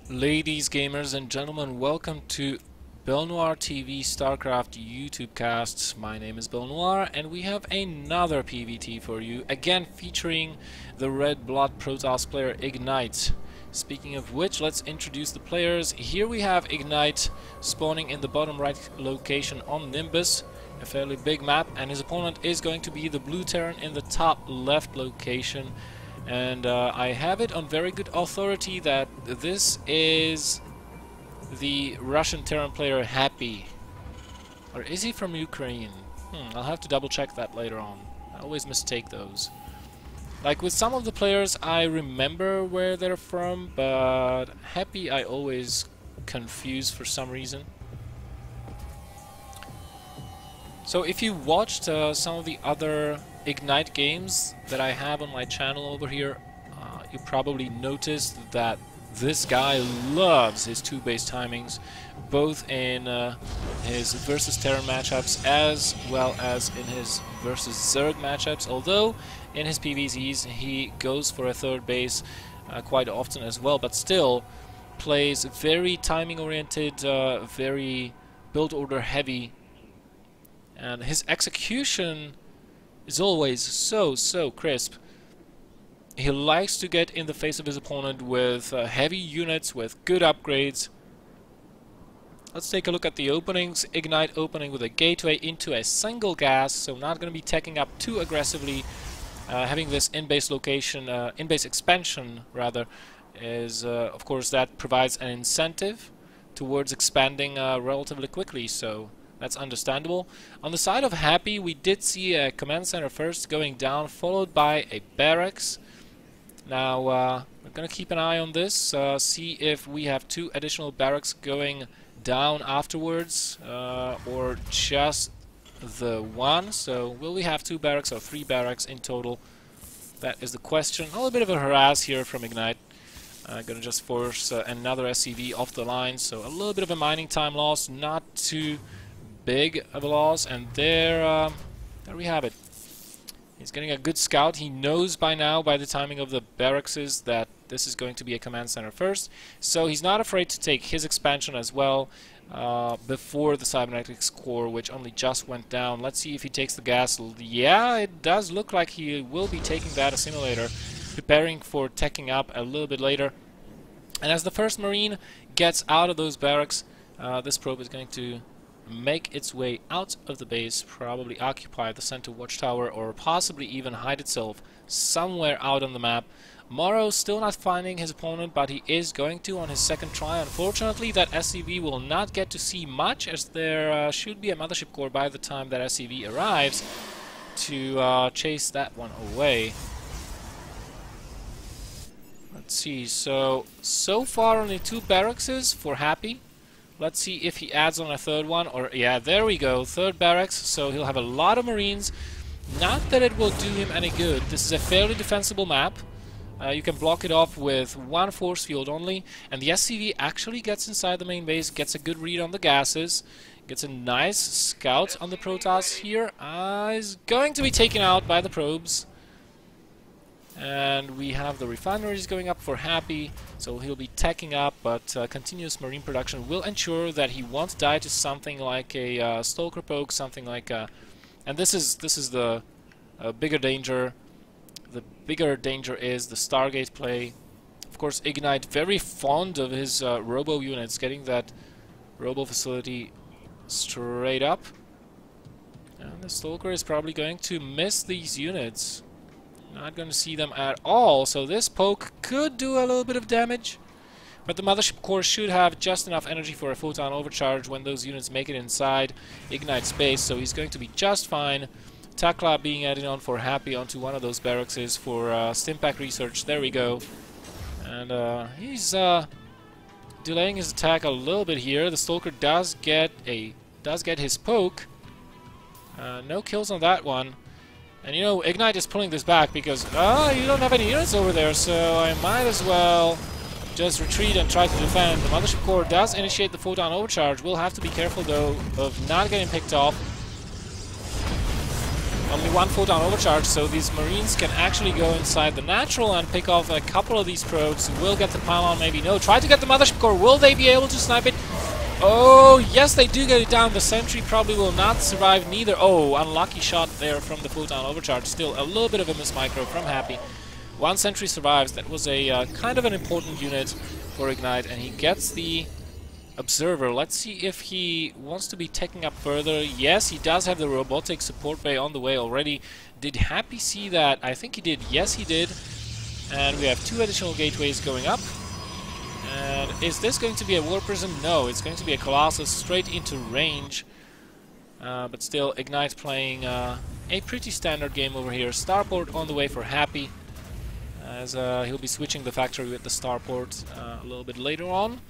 Ladies, gamers, and gentlemen, welcome to BelleNOiR TV Starcraft YouTube casts. My name is BelleNOiR, and we have another PvT for you, again featuring the Red Blood Protoss player Ignite. Speaking of which, let's introduce the players. Here we have Ignite spawning in the bottom right location on Nimbus, a fairly big map, and his opponent is going to be the blue Terran in the top left location. And I have it on very good authority that this is the Russian Terran player Happy. Or is he from Ukraine? I'll have to double check that later on. I always mistake those. Like with some of the players I remember where they're from, but Happy I always confuse for some reason. So if you watched some of the other Ignite games that I have on my channel over here, you probably noticed that this guy loves his 2-base timings, both in his versus Terran matchups as well as in his versus Zerg matchups, although in his PvZs he goes for a 3rd base quite often as well, but still plays very timing oriented, very build order heavy, and his execution is always so crisp. He likes to get in the face of his opponent with heavy units, with good upgrades. Let's take a look at the openings. Ignite opening with a gateway into a single gas, so not going to be teching up too aggressively. Having this in-base location, in-base expansion rather, is of course that provides an incentive towards expanding relatively quickly, so that's understandable. On the side of Happy, we did see a command center first going down, followed by a barracks. Now, we're going to keep an eye on this, see if we have 2 additional barracks going down afterwards, or just the one. So, will we have 2 barracks or 3 barracks in total? That is the question. A little bit of a harass here from Ignite. Gonna just force another SCV off the line, so a little bit of a mining time loss, not too big of a loss, and there we have it. He's getting a good scout. He knows by now, by the timing of the barracks, that this is going to be a command center first, so he's not afraid to take his expansion as well before the cybernetics core, which only just went down. Let's see if he takes the gas. Yeah, it does look like he will be taking that assimilator, preparing for teching up a little bit later. And as the first Marine gets out of those barracks, this probe is going to make its way out of the base, probably occupy the center watchtower, or possibly even hide itself somewhere out on the map. Morrow still not finding his opponent, but he is going to on his second try. Unfortunately, that SCV will not get to see much, as there should be a mothership core by the time that SCV arrives to chase that one away. Let's see, so far only 2 barracks for Happy. Let's see if he adds on a 3rd one, or yeah, there we go, 3rd barracks, so he'll have a lot of Marines. Not that it will do him any good. This is a fairly defensible map. You can block it off with 1 force field only, and the SCV actually gets inside the main base, gets a good read on the gases, gets a nice scout on the Protoss here. Is going to be taken out by the probes. And we have the refineries going up for Happy, so he'll be teching up, but continuous marine production will ensure that he won't die to something like a Stalker poke, something like a... And this is the bigger danger. The bigger danger is the Stargate play. Of course, Ignite very fond of his robo units, getting that robo facility straight up. And the Stalker is probably going to miss these units. Not going to see them at all, so this poke could do a little bit of damage, but the mothership core should have just enough energy for a photon overcharge when those units make it inside Ignite space, so he's going to be just fine. Takla being added on for Happy onto one of those barracks for Stimpack research. There we go. And he's delaying his attack a little bit here. The Stalker does get his poke. No kills on that one. And you know, Ignite is pulling this back because, you don't have any units over there, so I might as well just retreat and try to defend. The mothership core does initiate the photon overcharge. We'll have to be careful, though, of not getting picked off. Only one photon overcharge, so these Marines can actually go inside the natural and pick off a couple of these probes. Will get the pylon, maybe no. Try to get the mothership core. Will they be able to snipe it? Oh, yes, they do get it down. The sentry probably will not survive neither. Oh, unlucky shot there from the photon overcharge. Still a little bit of a miss micro from Happy. One sentry survives. That was a kind of an important unit for Ignite, and he gets the observer. Let's see if he wants to be taking up further. Yes, he does have the robotic support bay on the way already. Did Happy see that? I think he did. Yes, he did. And we have 2 additional gateways going up. And is this going to be a War Prism? No, it's going to be a Colossus straight into range. But still, Ignite playing a pretty standard game over here. Starport on the way for Happy, as he'll be switching the factory with the Starport a little bit later on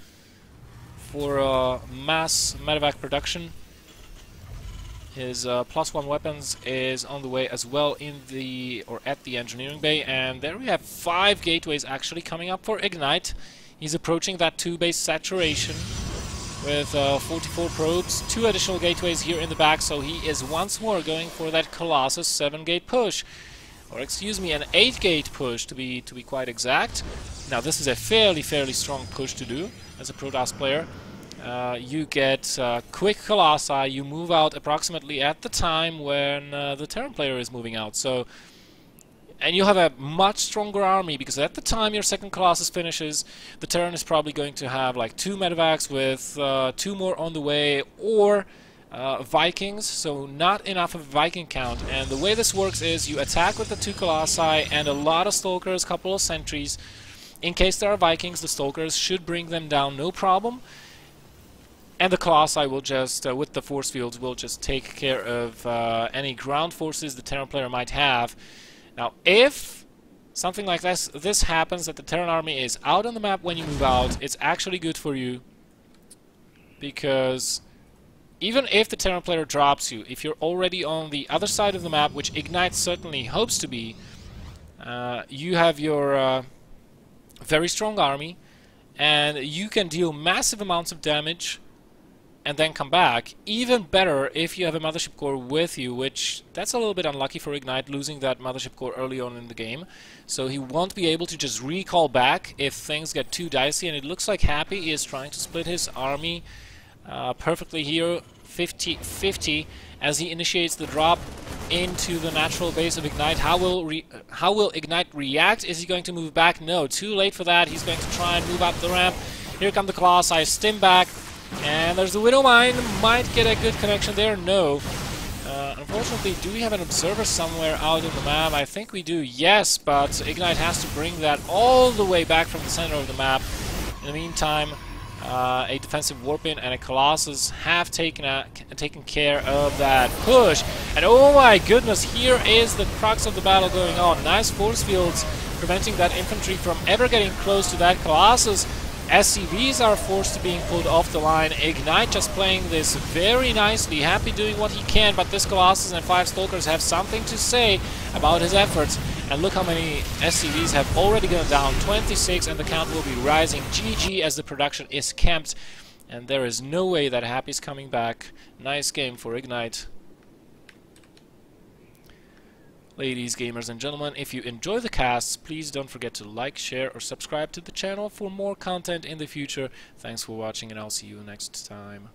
for mass medevac production. His +1 weapons is on the way as well in the at the engineering bay, and there we have 5 gateways actually coming up for Ignite. He's approaching that 2 base saturation with 44 probes, 2 additional gateways here in the back, so he is once more going for that Colossus 7-gate push, or excuse me, an 8-gate push to be quite exact. Now this is a fairly strong push to do as a Protoss player. You get quick Colossi, you move out approximately at the time when the Terran player is moving out. And you have a much stronger army, because at the time your second Colossus finishes, the Terran is probably going to have like 2 medevacs with 2 more on the way, or Vikings, so not enough of a Viking count. And the way this works is you attack with the 2 Colossi and a lot of Stalkers, couple of sentries. In case there are Vikings, the Stalkers should bring them down, no problem. And the Colossi will just, with the force fields, will just take care of any ground forces the Terran player might have. Now, if something like this happens, that the Terran army is out on the map when you move out, it's actually good for you. Because even if the Terran player drops you, if you're already on the other side of the map, which Ignite certainly hopes to be, you have your very strong army, and you can deal massive amounts of damage and then come back. Even better if you have a mothership core with you, which that's a little bit unlucky for Ignite, losing that mothership core early on in the game. So he won't be able to just recall back if things get too dicey, and it looks like Happy is trying to split his army perfectly here, 50-50, as he initiates the drop into the natural base of Ignite. How will Ignite react? Is he going to move back? No, too late for that. He's going to try and move up the ramp. Here come the Colossi, stim back. And there's the Widow Mine. Might get a good connection there. No. Unfortunately, do we have an observer somewhere out on the map? I think we do, yes, but Ignite has to bring that all the way back from the center of the map. In the meantime, a defensive Warpin and a Colossus have taken care of that push. And oh my goodness, here is the crux of the battle going on. Nice force fields preventing that infantry from ever getting close to that Colossus. SCVs are forced to being pulled off the line. Ignite just playing this very nicely, Happy doing what he can, but this Colossus and 5 Stalkers have something to say about his efforts. And look how many SCVs have already gone down, 26, and the count will be rising. GG, as the production is camped, and there is no way that Happy's coming back. Nice game for Ignite. Ladies, gamers and gentlemen, if you enjoy the casts, please don't forget to like, share or subscribe to the channel for more content in the future. Thanks for watching, and I'll see you next time.